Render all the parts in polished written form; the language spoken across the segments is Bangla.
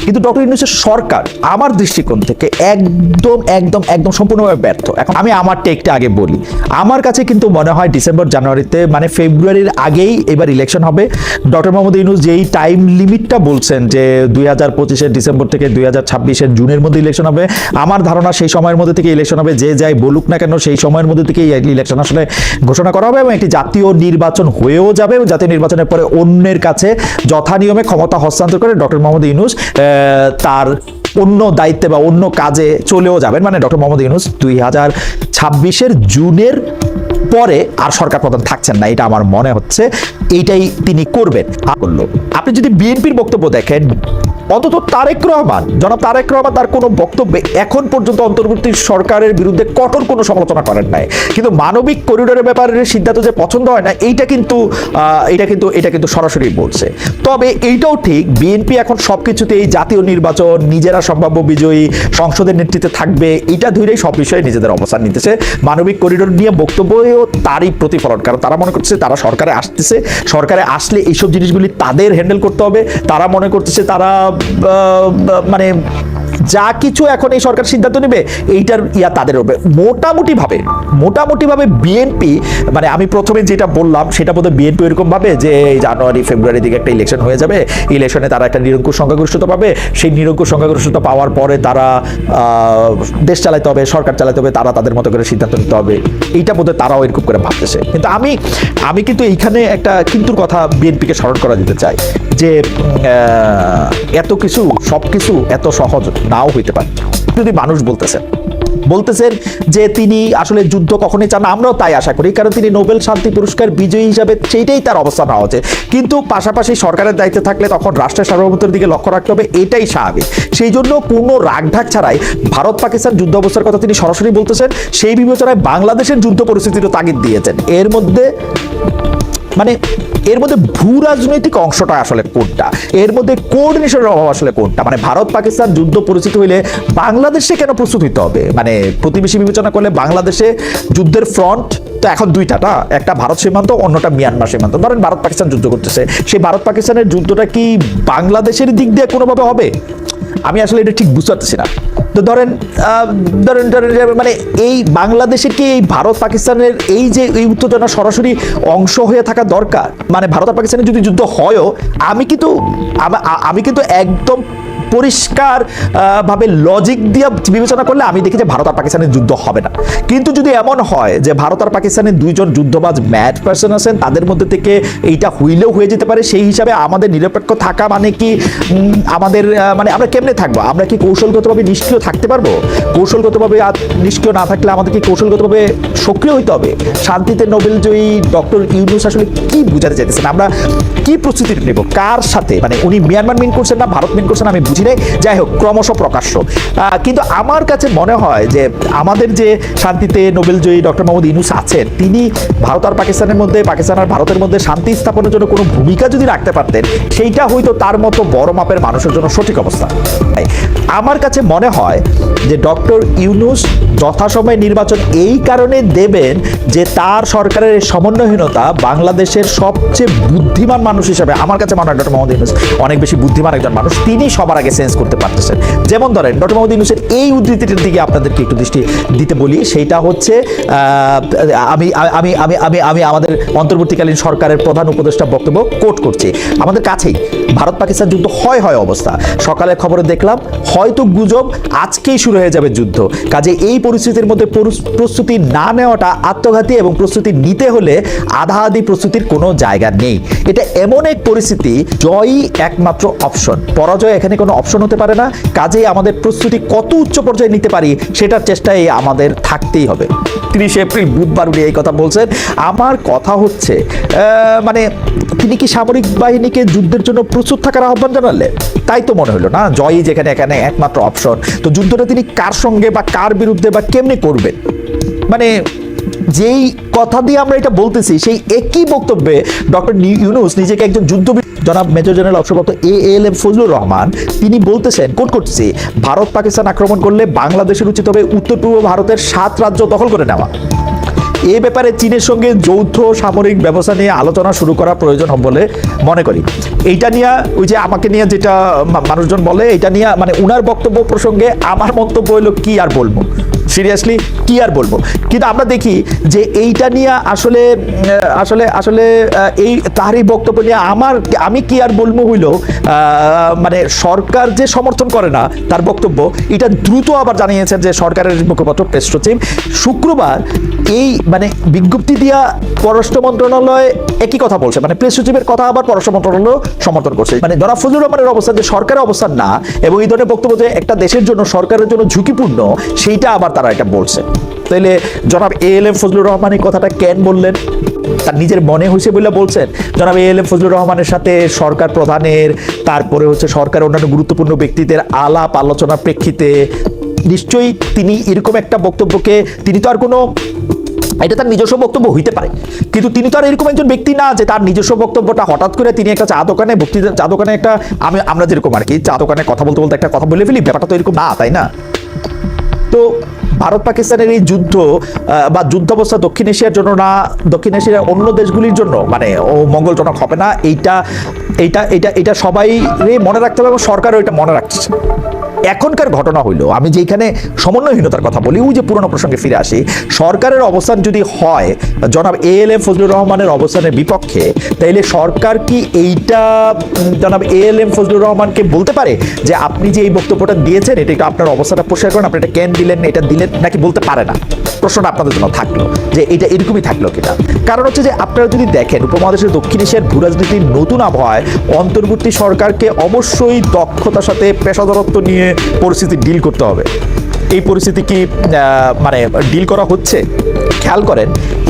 কিন্তু ডক্টর ইউনূসের সরকার আমার দৃষ্টিকোণ থেকে একদম একদম একদম সম্পূর্ণভাবে ব্যর্থ। এখন আমি আমার টেকটা আগে বলি। আমার কাছে কিন্তু মনে হয় ডিসেম্বর জানুয়ারিতে মানে ফেব্রুয়ারির আগেই এবার ইলেকশন হবে। ডক্টর মোহাম্মদ ইউনূস যেই টাইম লিমিটটা বলছেন যে 2025-এর ডিসেম্বর থেকে 2026-এর জুনের মধ্যে ইলেকশন হবে, আমার ধারণা সেই সময়ের মধ্যে থেকে ইলেকশন হবে। যে যাই বলুক না কেন সেই সময়ের মধ্যে থেকে ইলেকশন আসলে ঘোষণা করা হবে এবং একটি জাতীয় নির্বাচন হয়েও যাবে এবং জাতীয় নির্বাচনের পরে অন্যের কাছে যথা নিয়মে ক্ষমতা হস্তান্তর করে ডক্টর মোহাম্মদ ইউনূস তার অন্য দায়িত্বে বা অন্য কাজে চলেও যাবেন। মানে ডক্টর মোহাম্মদ ইউনূস 2026-এর জুনের পরে আর সরকার প্রধান থাকছেন না, এটা আমার মনে হচ্ছে এইটাই তিনি করবেন। আপনি যদি বিএনপির বক্তব্য দেখেন, অন্তত জনাব তারেক রহমান তার কোনো বক্তব্যে এখন পর্যন্ত অন্তর্বর্তী সরকারের বিরুদ্ধে কঠোর কোনো সমালোচনা করেন নাই, কিন্তু মানবিক করিডোরের ব্যাপারে সিদ্ধান্ত যে পছন্দ হয় না এটা কিন্তু সরাসরি বলছে। তবে এইটাও ঠিক, বিএনপি এখন সবকিছুতে এই জাতীয় নির্বাচন, নিজেরা সম্ভাব্য বিজয়ী, সংসদের নেতৃত্বে থাকবে, এটা ধরেই সব বিষয়ে নিজেদের অবস্থান নিতেছে। মানবিক করিডোর নিয়ে বক্তব্যও তারই প্রতিফলন, কারণ তারা মনে করছে তারা সরকারে আসতেছে, সরকারে আসলে এইসব জিনিসগুলি তাদের হ্যান্ডেল করতে হবে। তারা মনে করতেছে তারা মানে যা কিছু এখন এই সরকার সিদ্ধান্ত নেবে এইটার তাদের হবে। মোটামুটিভাবে বিএনপি, মানে আমি প্রথমে যেটা বললাম সেটা বোধহয় বিএনপি এরকম ভাবে যে জানুয়ারি ফেব্রুয়ারি দিকে একটা ইলেকশন হয়ে যাবে, ইলেকশনে তারা একটা নিরঙ্কুশ সংখ্যাগরিষ্ঠতা পাবে, সেই নিরঙ্কুশ সংখ্যাগরিষ্ঠতা পাওয়ার পরে তারা দেশ চালাতে হবে, সরকার চালাতে হবে, তারা তাদের মতো করে সিদ্ধান্ত নিতে হবে, এইটা বোধহয় তারাও এরকম করে ভাবতেছে। কিন্তু আমি কিন্তু এইখানে একটা কিন্তুর কথা বিএনপিকে স্মরণ করা দিতে চাই যে এত কিছু সবকিছু এত সহজ নাও হইতে পারে। যদি মানুষ বলতেছেন যে তিনি আসলে যুদ্ধ কখনোই চান না, আমরাও তাই আশা করি, কারণ তিনি নোবেল শান্তি পুরস্কার বিজয়ী হিসাবে সেইটাই তার অবস্থান হওয়া উচিত। কিন্তু পাশাপাশি সরকারের দায়িত্বে থাকলে তখন রাষ্ট্রের সার্বভৌমত্বের দিকে লক্ষ্য রাখতে হবে, এটাই স্বাভাবিক। সেই জন্য কোনো রাগঢাক ছাড়াই ভারত পাকিস্তান যুদ্ধ অবস্থার কথা তিনি সরাসরি বলতেছেন। সেই বিবেচনায় বাংলাদেশের যুদ্ধ পরিস্থিতিরও তাগিদ দিয়েছেন। এর মধ্যে ভূ রাজনৈতিক অংশটা আসলে কোনটা, এর মধ্যে কোঅর্ডিনেশনের অভাব আসলে কোনটা, মানে ভারত পাকিস্তান যুদ্ধ পরিস্থিতি হইলে বাংলাদেশে কেন প্রস্তুত হইতে হবে? মানে প্রতিবেশী বিবেচনা করলে বাংলাদেশে যুদ্ধের ফ্রন্ট তো এখন দুইটা, একটা ভারত সীমান্ত, অন্যটা মিয়ানমার সীমান্ত। ধরেন ভারত পাকিস্তান যুদ্ধ করতেছে, সেই ভারত পাকিস্তানের যুদ্ধটা কি বাংলাদেশের দিক দিয়ে কোনোভাবে হবে? আমি আসলে এটা ঠিক বুঝতে পারতেছি না। তো ধরেন মানে এই বাংলাদেশের কি এই ভারত পাকিস্তানের এই যে এই উত্তেজনা সরাসরি অংশ হয়ে থাকা দরকার? মানে ভারত আর পাকিস্তানের যদি যুদ্ধ হয়ও, আমি কিন্তু একদম পরিষ্কার ভাবে লজিক দিয়ে বিবেচনা করলে আমি দেখি যে ভারত আর পাকিস্তানের যুদ্ধ হবে না। কিন্তু যদি এমন হয় যে ভারত আর পাকিস্তানের দুইজন যুদ্ধবাজ ম্যাড পার্সন আছেন, তাদের মধ্যে থেকে এইটা হইলেও হয়ে যেতে পারে, সেই হিসাবে আমাদের নিরপেক্ষ থাকা মানে কি আমাদের মানে আমরা কেমনে থাকবো? আমরা কি কৌশলগতভাবে নিষ্ক্রিয় থাকতে পারবো? কৌশলগতভাবে নিষ্ক্রিয় না থাকলে আমাদের কি কৌশলগতভাবে সক্রিয় হইতে হবে? শান্তিতে নোবেলজয়ী ডক্টর ইউনূস আসলে কি বুঝাতে চাইতেছেন? আমরা কি প্রস্তুতি নেব? কার সাথে? মানে উনি মিয়ানমার মিন করছেন না ভারত মিন করছেন আমি বুঝি নাই। যাই হোক, ক্রমশ প্রকাশ্য। কিন্তু আমার কাছে মনে হয় যে আমাদের যে শান্তিতে নোবেলজয়ী ডক্টর মোহাম্মদ ইউনূস আছেন, তিনি ভারত আর পাকিস্তানের মধ্যে, পাকিস্তান আর ভারতের মধ্যে শান্তি স্থাপনের জন্য কোনো ভূমিকা যদি রাখতে পারতেন, সেইটা হয়তো তার মতো বড় মাপের মানুষের জন্য সঠিক অবস্থা। আমার কাছে মনে হয় যে ডক্টর ইউনূস যথাসময়ে নির্বাচন এই কারণে দেবেন যে তার সরকারের সমন্বয়হীনতা বাংলাদেশের সবচেয়ে বুদ্ধিমান মানুষ হিসেবে আমার কাছে মনে হয় ডক্টর মোহাম্মদ ইউনূস অনেক বেশি বুদ্ধিমান একজন মানুষ, তিনি সবার আগে সেন্স করতে পারতেছেন। যেমন ধরেন ডক্টর মোহাম্মদ ইউনূসের এই উদ্ধৃতিটির দিকে আপনাদেরকে একটু দৃষ্টি দিতে বলি, সেইটা হচ্ছে আমি আমাদের অন্তর্বর্তীকালীন সরকারের প্রধান উপদেষ্টা বক্তব্য কোট করছি। আমাদের কাছেই ভারত পাকিস্তান যুদ্ধ হয় অবস্থা, সকালের খবরে দেখলাম হয়তো গুজব আজকেই শুরু হয়ে যাবে যুদ্ধ। কাজে এই পরিস্থিতির মধ্যে প্রস্তুতি না নেওয়াটা আত্মঘাতী এবং প্রস্তুতি নিতে হলে আধা-আধি প্রস্তুতির কোনো জায়গা নেই। এটা এমন এক পরিস্থিতি, জয়ই একমাত্র অপশন, পরাজয় এখানে কোনো অপশন হতে পারে না। কাজেই আমাদের প্রস্তুতি কত উচ্চ পর্যায়ে নিতে পারি সেটার চেষ্টায় আমাদের থাকতেই হবে। 30 এপ্রিল বুধবার উনি এই কথা বলছেন। আমার কথা হচ্ছে মানে তিনি কি সামরিক বাহিনীকে যুদ্ধের জন্য প্রস্তুত থাকার আহ্বান জানালেন? তাই তো মনে হলো না, জয়ই যেখানে এখানে একমাত্র অপশন। তো যুদ্ধটা তিনি কার সঙ্গে বা কার বিরুদ্ধে বা কেমনে করবেন? মানে যেই কথা দিয়ে আমরা এটা বলতেছি, সেই একই বক্তব্যে ডক্টর ইউনূস নিজেকে একজন যুদ্ধবিদ জনাব মেজর জেনারেল অবসরপ্রাপ্ত ALM ফজলুর রহমান তিনি বলতেছেন, কোট করছি, ভারত পাকিস্তান আক্রমণ করলে বাংলাদেশের উচিত হবে উত্তর পূর্ব ভারতের 7 রাজ্য দখল করে নেওয়া। এই ব্যাপারে চীনের সঙ্গে যৌথ সামরিক ব্যবস্থা নিয়ে আলোচনা শুরু করা প্রয়োজন হবে বলে মনে করি। এইটা নিয়ে ওই যে আমাকে নিয়ে যেটা মানুষজন বলে, এটা নিয়ে মানে উনার বক্তব্য প্রসঙ্গে আমার মন্তব্য হলো কি আর বলবো, সিরিয়াসলি কি আর বলবো। কিন্তু আমরা দেখি যে এইটা নিয়ে আসলে আসলে আসলে এই তারই বক্তব্য নিয়ে আমি কি আর বলবো হইলো মানে সরকার যে সমর্থন করে না তার বক্তব্য, এটা দ্রুত আবার জানিয়েছেন যে সরকারের মুখপাত্র প্রেস সচিব শুক্রবার এই মানে বিজ্ঞপ্তি দিয়া পররাষ্ট্র মন্ত্রণালয় একই কথা বলছে, মানে প্রেস সচিবের কথা আবার পররাষ্ট্র মন্ত্রণালয় সমর্থন করছে। মানে জনাব ফজলুর রহমানের অবস্থান যে সরকারের অবস্থান না এবং এই ধরনের বক্তব্য যে একটা দেশের জন্য সরকারের জন্য ঝুঁকিপূর্ণ, সেইটা আবার তারা এটা বলছে। তাইলে জনাব ALM ফজলুর রহমান এই কথাটা কেন বললেন? তার নিজের মনে হয়েছে বলে বলছেন? জনাব ALM ফজলুর রহমানের সাথে সরকার প্রধানের, তারপরে হচ্ছে সরকার অন্যান্য গুরুত্বপূর্ণ ব্যক্তিদের আলাপ আলোচনার প্রেক্ষিতে নিশ্চয়ই তিনি এরকম একটা বক্তব্যকে, তিনি তো আর কোনো, এটা তার নিজস্ব বক্তব্য হইতে পারে, কিন্তু তিনি তো আর এরকম একজন ব্যক্তি না যে তার নিজস্ব বক্তব্যটা হঠাৎ করে তিনি একটা চা দোকানে বক্তৃতা, চা দোকানে একটা আমরা যেরকম আর কি চা দোকানে কথা বলতে বলতে একটা কথা বলে ফেলি, ব্যাপারটা তো এরকম না, তাই না? তো ভারত পাকিস্তানের এই যুদ্ধ বা যুদ্ধাবস্থা দক্ষিণ এশিয়ার জন্য না, দক্ষিণ এশিয়ার অন্য দেশগুলির জন্য মানে ও মঙ্গলজনক হবে না, এইটা সবাই মনে রাখতে হবে এবং সরকারও এটা মনে রাখছে। এখনকার ঘটনা হইলো, আমি যেখানে সমন্বয়হীনতার কথা বলি, ওই যে পুরনো প্রসঙ্গে ফিরে আসি, সরকারের অবস্থান যদি হয় জনাব ALM ফজলুর রহমানের অবস্থানের বিপক্ষে, তাইলে সরকার কি এইটা জনাব ALM ফজলুর রহমানকে বলতে পারে যে আপনি যে এই বক্তব্যটা দিয়েছেন এটা একটু আপনার অবস্থাটা পরিষ্কার করেন, আপনি এটা কেন দিলেন, এটা দিলেন নাকি? বলতে পারে না। প্রশ্নটা আপনাদের জন্য থাকলো যে এটা এরকমই থাকলো কিনা। কারণ হচ্ছে যে আপনারা যদি দেখেন উপমহাদেশের দক্ষিণ এশিয়ার ভূরাজনীতির নতুন আবহাওয়ায় অন্তর্বর্তী সরকারকে অবশ্যই দক্ষতার সাথে পেশাদারত্ব নিয়ে পরিস্থিতি ডিল করতে হবে। এই পরিস্থিতি কি মানে ডিল করা হচ্ছে? খেয়াল করেন,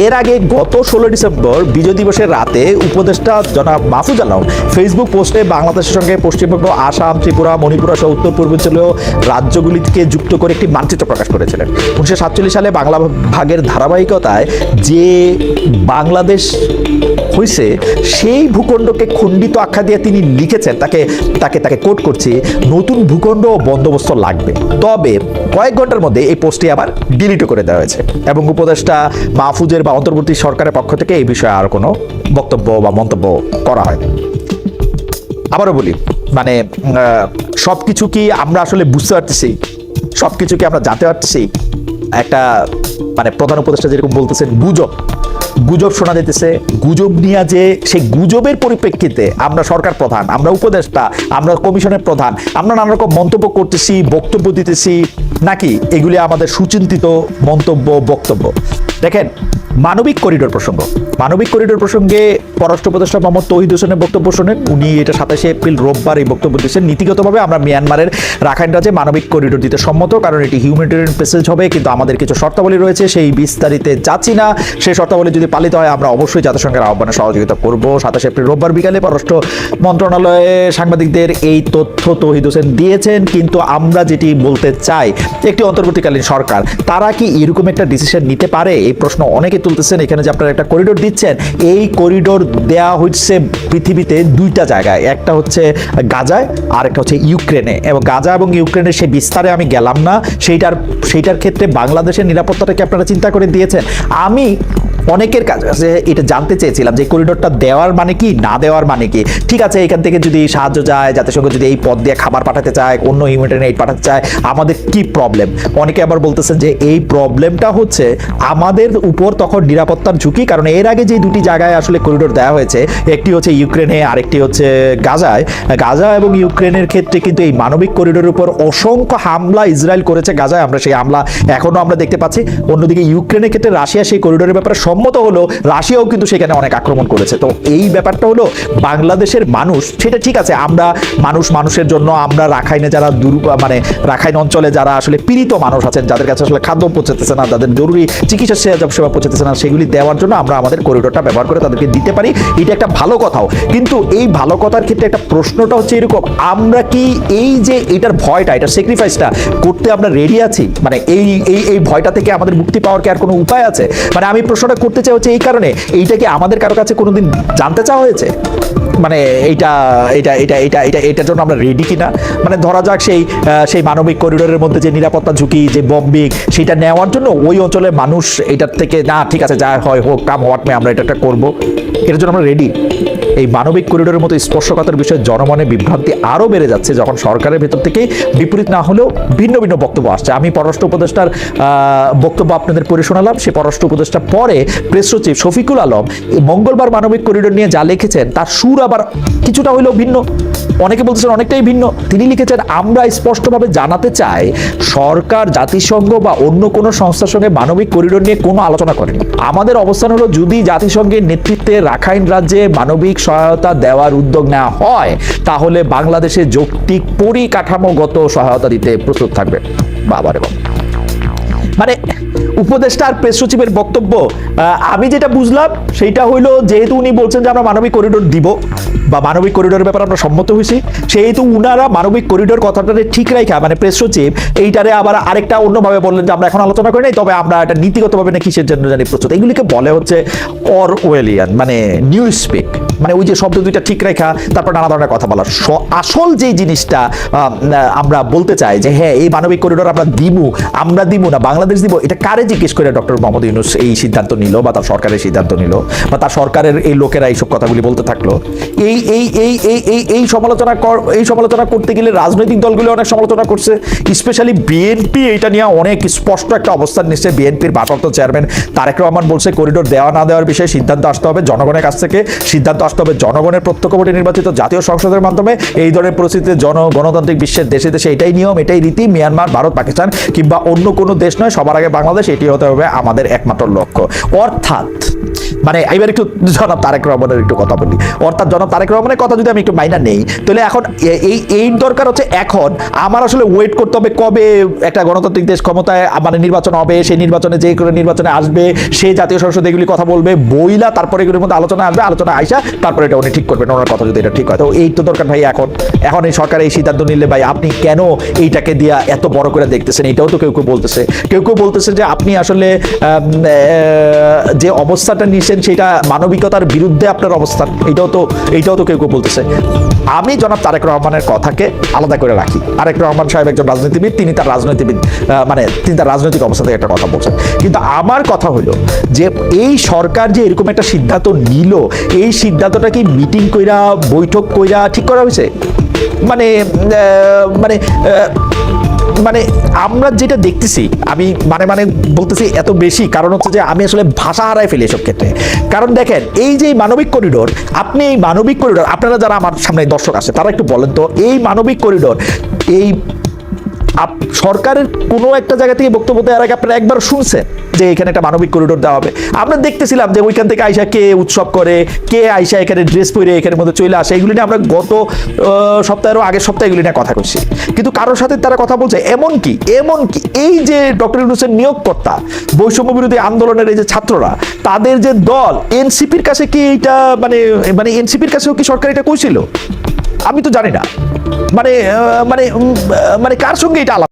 এর আগে গত 16 ডিসেম্বর বিজয় দিবসের রাতে উপদেষ্টা জনাব মাহফুজ আলম ফেসবুক পোস্টে বাংলাদেশের সঙ্গে পশ্চিমবঙ্গ, আসাম, ত্রিপুরা, মণিপুর সহ উত্তর পূর্বাঞ্চলীয় রাজ্যগুলিকে যুক্ত করে একটি মানচিত্র প্রকাশ করেছিলেন। 1947 সালে বাংলা ভাগের ধারাবাহিকতায় যে বাংলাদেশ হয়েছে সেই ভূখণ্ডকে খণ্ডিত আখ্যা দিয়ে তিনি লিখেছেন, তাকে কোট করছি, নতুন ভূখণ্ড বন্দোবস্ত লাগবে। তবে কয়েক ঘন্টার মধ্যে এই পোস্টটি আবার ডিলিট করে দেওয়া হয়েছে এবং উপদেষ্টা মাহফুজের বা অন্তর্বর্তী সরকারের পক্ষ থেকে এই বিষয়ে আর কোনো বক্তব্য বা মন্তব্য করা হয়। আবারও বলি, মানে সবকিছু কি আমরা আসলে বুঝতে পারতেছি? সবকিছু কি আমরা জানতে পারতেছি? একটা মানে প্রধান উপদেষ্টা যেরকম বলতেছেন গুজব শোনা যেতেছে, গুজব নিয়ে যে সেই গুজবের পরিপ্রেক্ষিতে আমরা সরকার প্রধান, আমরা উপদেষ্টা, আমরা কমিশনের প্রধান, আমরা নানা রকম মন্তব্য করতেছি, বক্তব্য দিতেছি, নাকি এগুলি আমাদের সুচিন্তিত মন্তব্য, বক্তব্য? দেখেন, মানবিক করিডোর প্রসঙ্গে পররাষ্ট্র উপদেষ্টা মোহাম্মদ তৌহিদ হোসেনের বক্তব্য শোনেন। উনি এটা 27 এপ্রিল রোববার এই বক্তব্য দিয়েছেন। নীতিগতভাবে আমরা মিয়ানমারের রাখাইন রাজ্যে মানবিক করিডোর দিতে সম্মত, কারণ এটি হিউম্যানিটেরিয়ান প্যাসেজ হবে, কিন্তু আমাদের কিছু শর্তাবলী রয়েছে, সেই বিস্তারিতে যাচ্ছি না। সেই শর্তাবলী যদি পালিত হয় আমরা অবশ্যই জাতিসংঘের আহ্বানে সহযোগিতা করব। 27 এপ্রিল রোববার বিকালে পররাষ্ট্র মন্ত্রণালয়ে সাংবাদিকদের এই তথ্য তৌহিদ হোসেন দিয়েছেন। কিন্তু আমরা যেটি বলতে চাই, একটি অন্তর্বর্তীকালীন সরকার তারা কি এরকম একটা ডিসিশন নিতে পারে? এই প্রশ্ন অনেকে তুলতেছেন। এখানে যে আপনারা একটা করিডোর দিচ্ছেন, এই করিডোর দেয়া হচ্ছে পৃথিবীতে দুইটা জায়গায়, একটা হচ্ছে গাজায় আর একটা হচ্ছে ইউক্রেনে। এবং গাজা এবং ইউক্রেনের সেই বিস্তারে আমি গেলাম না, সেইটার ক্ষেত্রে বাংলাদেশের নিরাপত্তাটাকে আপনারা চিন্তা করে দিয়েছেন। আমি অনেকের কাছে এটা জানতে চেয়েছিলাম যে করিডোরটা দেওয়ার মানে কি, না দেওয়ার মানে কি। ঠিক আছে, এখান থেকে যদি সাহায্য যায়, জাতিসংঘ যদি এই পথ দিয়ে খাবার পাঠাতে চায়, অন্য হিউম্যানিটেরিয়ান এইড পাঠাতে চায়, আমাদের কি প্রবলেম? অনেকে আবার বলতেছেন যে এই প্রবলেমটা হচ্ছে আমাদের উপর তখন নিরাপত্তার ঝুঁকি, কারণ এর আগে যে দুটি জায়গায় আসলে করিডোর দেওয়া হয়েছে, একটি হচ্ছে ইউক্রেনে, আরেকটি হচ্ছে গাজায়। গাজা এবং ইউক্রেনের ক্ষেত্রে কিন্তু এই মানবিক করিডোরের উপর অসংখ্য হামলা ইসরায়েল করেছে গাজায়, আমরা সেই হামলা এখনো আমরা দেখতে পাচ্ছি। অন্যদিকে ইউক্রেনের ক্ষেত্রে রাশিয়া সেই করিডোরের ব্যাপারে সম্মত হলো, রাশিয়াও কিন্তু সেখানে অনেক আক্রমণ করেছে। তো এই ব্যাপারটা হলো বাংলাদেশের মানুষ, সেটা ঠিক আছে, আমরা মানুষের জন্য আমরা রাখাইনে যারা মানে রাখাইন অঞ্চলে যারা আসলে পীড়িত মানুষ আছেন, যাদের কাছে আসলে খাদ্য পৌঁছাতেছে না, তাদের জরুরি চিকিৎসা সেবা পৌঁছাতেছে না, সেগুলি দেওয়ার জন্য আমরা আমাদের করিডোরটা ব্যবহার করে তাদেরকে দিতে পারি, এটা একটা ভালো কথাও। কিন্তু এই ভালো কথার ক্ষেত্রে একটা প্রশ্নটা হচ্ছে এরকম, আমরা কি এই যে এটার ভয়টা, এটার স্যাক্রিফাইসটা করতে আমরা রেডি আছি? মানে এই ভয়টা থেকে আমাদের মুক্তি পাওয়ার কি আর কোনো উপায় আছে? মানে আমি প্রশ্নটা করতে চাই হচ্ছে এই কারণে, এইটা কি আমাদের কারো কাছে কোনোদিন জানতে চাওয়া হয়েছে? মানে এইটা এটা এটা এটা এটা এটার জন্য আমরা রেডি কিনা? মানে ধরা যাক সেই মানবিক করিডোরের মধ্যে যে নিরাপত্তা ঝুঁকি, যে বম্বিং, সেটা নেওয়ার জন্য ওই অঞ্চলের মানুষ এটার থেকে না ঠিক আছে যা হয় হোক, কাম হোয়াট মে, আমরা এটা করবো, এটার জন্য আমরা রেডি? এই মানবিক করিডোরের মতো স্পর্শকাতর বিষয়ে জনমনে বিভ্রান্তি আরও বেড়ে যাচ্ছে যখন সরকারের ভেতর থেকেই বিপরীত না হলেও ভিন্ন ভিন্ন বক্তব্য আসছে। আমি পররাষ্ট্র উপদেষ্টার বক্তব্য আপনাদের পড়ে শোনালাম। সে পররাষ্ট্র উপদেষ্টা পরে প্রেস সচিব শফিকুল আলম মঙ্গলবার মানবিক করিডোর নিয়ে যা লিখেছেন তার সুর আবার কিছুটা হলেও ভিন্ন, অনেকে বলতেছেন অনেকটাই ভিন্ন। তিনি লিখেছেন, আমরা স্পষ্টভাবে জানাতে চাই সরকার জাতিসংঘ বা অন্য কোনো সংস্থার সঙ্গে মানবিক করিডোর নিয়ে কোনো আলোচনা করেনি। আমাদের অবস্থান হলো, যদি জাতিসংঘের নেতৃত্বে রাখাইন রাজ্যে মানবিক সহায়তা দেওয়ার উদ্যোগ নেওয়া হয় তাহলে বাংলাদেশে যৌক্তিক পরিকাঠামোগত সহায়তা দিতে প্রস্তুত থাকবে। বাবারে বাবা, মানে উপদেষ্টা আর প্রেস সচিবের বক্তব্য আমি যেটা বুঝলাম সেইটা হইলো, যেহেতু উনি বলছেন যে আমরা মানবিক করিডোর দিব বা মানবিক করিডোরের ব্যাপারে আমরা সম্মত হয়েছি, সেহেতু উনারা মানবিক করিডোর কথাটারে ঠিক রাখা, মানে প্রেস সচিব এইটারে আবার আরেকটা অন্যভাবে বললেন যে আমরা এখন আলোচনা করি নাই, তবে আমরা এটা নীতিগতভাবে না কিসের জন্য জানি প্রস্তুত। এগুলিকে বলে হচ্ছে অরওয়েলিয়ান, মানে নিউজ স্পিক, মানে ওই যে শব্দ দুইটা ঠিক রেখা তারপর নানা ধরনের কথা বলা। আসল যে জিনিসটা আমরা বলতে চাই যে হ্যাঁ এই মানবিক করিডোর আমরা দিব না বাংলাদেশ দিব, এটা কারে জিজ্ঞেস করে ডক্টর মোহাম্মদ ইউনূস এই সিদ্ধান্ত নিল বা তার সরকারের সিদ্ধান্ত নিল বা তার সরকারের এই লোকেরা এইসব কথাগুলি বলতে থাকলো? এই এই এই এই এই এই সমালোচনা করতে গেলে রাজনৈতিক দলগুলো অনেক সমালোচনা করছে, স্পেশালি বিএনপি এটা নিয়ে অনেক স্পষ্ট একটা অবস্থান নিচ্ছে। বিএনপির ভারপ্রাপ্ত চেয়ারম্যান তারেক রহমান বলছে করিডোর দেওয়া না দেওয়ার বিষয়ে সিদ্ধান্ত আসতে হবে জনগণের কাছ থেকে, সিদ্ধান্ত আসতে হবে জনগণের প্রত্যক্ষ ভোটে নির্বাচিত জাতীয় সংসদের মাধ্যমে। এই ধরনের পরিস্থিতিতে গণতান্ত্রিক বিশ্বের দেশে দেশে এটাই নিয়ম, এটাই রীতি। মিয়ানমার, ভারত, পাকিস্তান কিংবা অন্য কোনো দেশ নয়, সবার আগে বাংলাদেশ, এটি হতে হবে আমাদের একমাত্র লক্ষ্য। অর্থাৎ মানে এবার একটু জনাব তারেক রহমানের একটু কথা বলি, অর্থাৎ জনাব তারেক রহমানের কথা যদি আমি একটু মাইনা নেই, তাহলে এখন এই দরকার হচ্ছে এখন আমার আসলে ওয়েট করতে হবে কবে একটা গণতান্ত্রিক দেশ ক্ষমতায় মানে নির্বাচন হবে, সেই নির্বাচনে যে করে নির্বাচনে আসবে সে জাতীয় সংসদ এগুলি কথা বলবে বইলা, তারপরে এগুলির মধ্যে আলোচনা আসবে, আলোচনা আইসা তারপরে এটা উনি ঠিক করবেন, ওনার কথা যদি এটা ঠিক হয়। তো এই তো দরকার ভাই, এখন এই সরকার এই সিদ্ধান্ত নিলে ভাই আপনি কেন এইটাকে দিয়া এত বড় করে দেখতেছেন? এটাও তো কেউ কেউ বলতেছে যে আপনি আসলে যে অবস্থাটা নিয়েছেন সেটা মানবিকতার বিরুদ্ধে আপনার অবস্থান, এইটাও তো কেউ বলতেছে। আমি জনাব তারেক রহমানের কথাকে আলাদা করে রাখি। তারেক রহমান সাহেব একজন রাজনীতিবিদ, তিনি তার রাজনৈতিক অবস্থা থেকে একটা কথা বলছেন, কিন্তু আমার কথা হলো যে এই সরকার যে এরকম একটা সিদ্ধান্ত নিল, এই সিদ্ধান্তটা কি মিটিং কইরা বৈঠক কইরা ঠিক করা হয়েছে? মানে মানে মানে আমরা যেটা দেখতেছি, আমি মানে বলতেছি এত বেশি কারণ হচ্ছে যে আমি আসলে ভাষা হারাই ফেলি এসব ক্ষেত্রে। কারণ দেখেন এই যে মানবিক করিডোর, আপনি এই মানবিক করিডোর, আপনারা যারা আমার সামনে দর্শক আছে তারা একটু বলেন তো, এই মানবিক করিডোর এই সরকারের কোনো একটা জায়গা থেকে বক্তব্য দেওয়ার আগে আপনারা একবার শুনছেন যে এখানে একটা মানবিক করিডোর দেওয়া হবে? আমরা দেখতেছিলাম যে ওইখান থেকে আইসা কে উৎসব করে, কে আইসা এখানে ড্রেস পরে এখানের মধ্যে চলে আসে, এগুলি নিয়ে আমরা গত সপ্তাহেরও আগের সপ্তাহে এগুলি নিয়ে কথা করছি, কিন্তু কারোর সাথে তারা কথা বলছে। এমনকি এই যে ডক্টর ইউনূসের নিয়োগকর্তা, বৈষম্য বিরোধী আন্দোলনের এই যে ছাত্ররা, তাদের যে দল এনসিপির কাছে কি এইটা মানে এনসিপির কাছেও কি সরকার এটা কইছিল? আমি তো জানি না, মানে কার সঙ্গে এটা আলাদা।